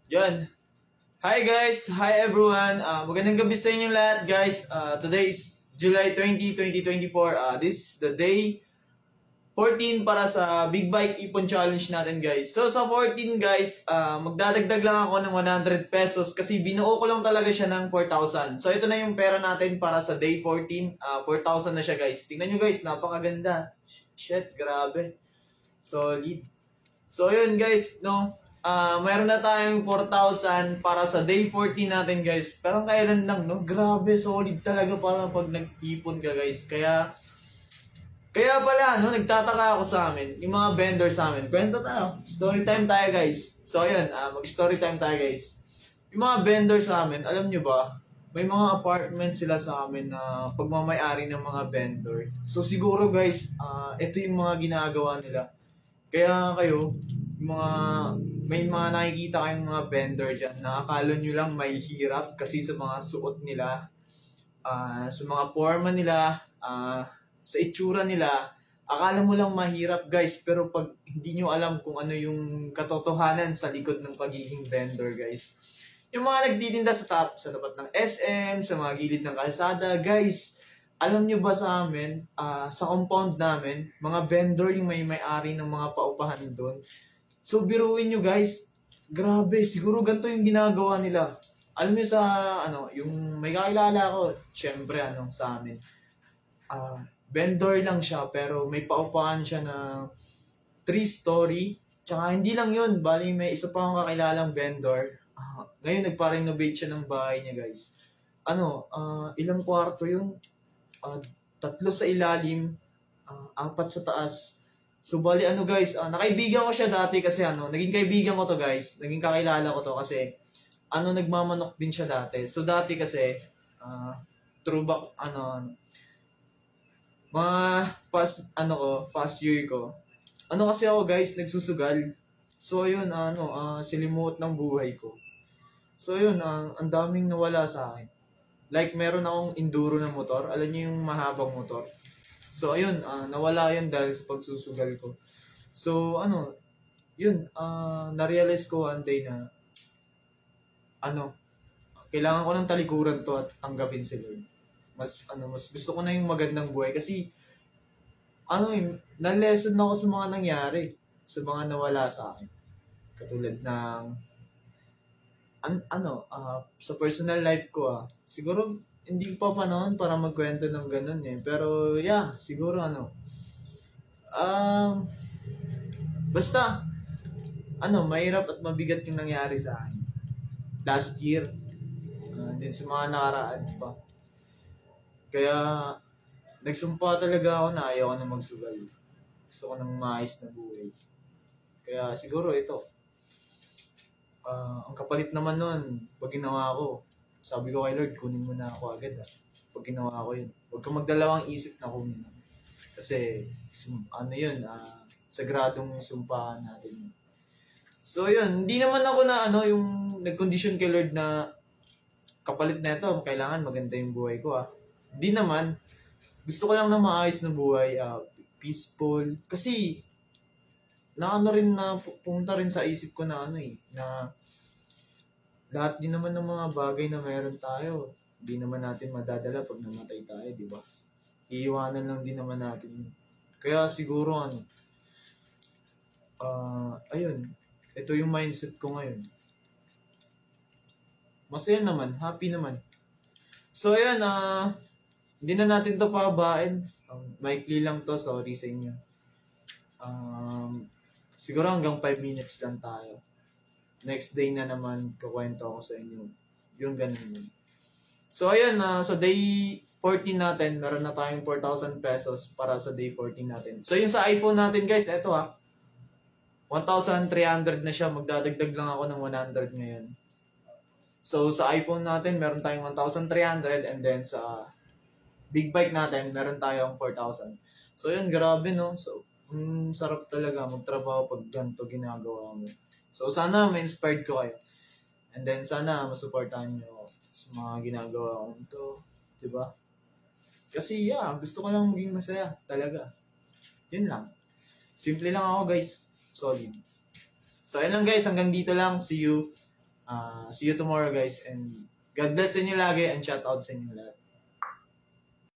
Yan. Hi guys! Hi everyone! Magandang gabi sa inyo lahat guys. Today is July 20, 2024. This is the day 14 para sa Big Bike Ipon Challenge natin guys. So sa 14 guys, magdadagdag lang ako ng 100 pesos kasi binuo ko lang talaga siya ng 4,000. So ito na yung pera natin para sa day 14. 4,000 na siya guys. Tingnan nyo guys, napakaganda. Shit, grabe. Solid. So yun guys, no. Mayroon na tayong 4,000 para sa day 14 natin guys. Pero kailan lang, no? Grabe, solid talaga para pag nag-ipon ka guys. Kaya pala, no, nagtataka ako sa amin, yung mga vendor sa amin. Kwento tayo. Story time tayo guys. So yun, mag-story time tayo guys. Yung mga vendor sa amin, alam nyo ba, may mga apartment sila sa amin na pagmamayari ng mga vendor. So siguro guys, ito yung mga ginagawa nila. Kaya kayo, may mga nakikita kayong mga vendor dyan na akala nyo lang may hirap kasi sa mga suot nila, sa mga forma nila, sa itsura nila, akala mo lang mahirap guys, pero pag hindi nyo alam kung ano yung katotohanan sa likod ng pagiging vendor guys. Yung mga nagtitinda sa tapat ng SM, sa mga gilid ng kalsada, guys, alam nyo ba sa amin, sa compound namin, mga vendor yung may-ari ng mga paupahan doon. So, biruin nyo guys, grabe, siguro ganito yung ginagawa nila. Alam nyo sa, yung may kakilala ko, syempre, sa amin, vendor lang siya, pero may paupahan siya na 3-story. Tsaka hindi lang yun, bali may isa pa akong kakilalang vendor. Ngayon, nagpa-renovate siya ng bahay niya guys. Ilang kwarto yun? 3 sa ilalim, 4 sa taas. So bali guys, nakaibigan ko siya dati kasi naging kaibigan ko to guys, naging kakilala ko to kasi nagmamanok din siya dati. So dati kasi throwback mga past year ko. Kasi ako guys, nagsusugal. So yun, silimuot ng buhay ko. So yun, ang daming nawala sa akin. Like meron akong enduro na motor, alam niyo yung mahabang motor. So ayun, nawala yun dahil sa pagsusugal ko. So yun, na-realize ko one day na kailangan ko ng talikuran to at tanggapin si Lord. Mas gusto ko na yung magandang buhay kasi na-lesson ako sa mga nangyari, sa mga nawala sa akin. Katulad ng sa personal life ko siguro hindi pa panahon para magkwento ng ganun pero yeah, siguro basta mahirap at mabigat yung nangyari sa akin last year, din sa mga nakaraan pa. Kaya nagsumpa talaga ako na ayaw ko na magsugal. Gusto ko ng maayos na buhay. Kaya siguro ito, ang kapalit naman nun, pag ginawa ko, sabi ko kay Lord, kunin mo na ako agad pag ginawa ko yun. Huwag kang magdalawang isip na kunin. Kasi, yun, sagradong sumpahan natin yun. So yun, hindi naman ako na yung nag-condition kay Lord na kapalit na ito, kailangan maganda yung buhay ko Hindi naman, gusto ko lang na maayos na buhay, peaceful. Kasi, rin na pumunta rin sa isip ko na na lahat din naman ng mga bagay na meron tayo, hindi naman natin madadala pag namatay tayo, di ba? Iiwanan lang din naman natin. Kaya siguro ayun, ito yung mindset ko ngayon. Masaya naman, happy naman. So ayun, hindi na natin to pababain. Maikli lang to, sorry sa inyo. Siguro hanggang 5 minutes lang tayo. Next day na naman kukwento ako sa inyo. Yung ganun yun. So ayun, sa day 14 natin, meron na tayong 4,000 pesos para sa day 14 natin. So yung sa iPhone natin guys, eto 1,300 na siya. Magdadagdag lang ako ng 100 ngayon. So sa iPhone natin, meron tayong 1,300 and then sa big bike natin, meron tayong 4,000. So yun, grabe no. So, sarap talaga magtrabaho pag ganito ginagawa mo. So sana ma-inspired ko kayo. And then sana masuportahan nyo sa mga ginagawa ko ito. Diba? Kasi gusto ko lang maging masaya. Talaga. Yun lang. Simple lang ako guys. Solid. So ayun lang guys. Hanggang dito lang. See you. See you tomorrow guys and God bless sa inyo lagi and shout out sa inyo lahat.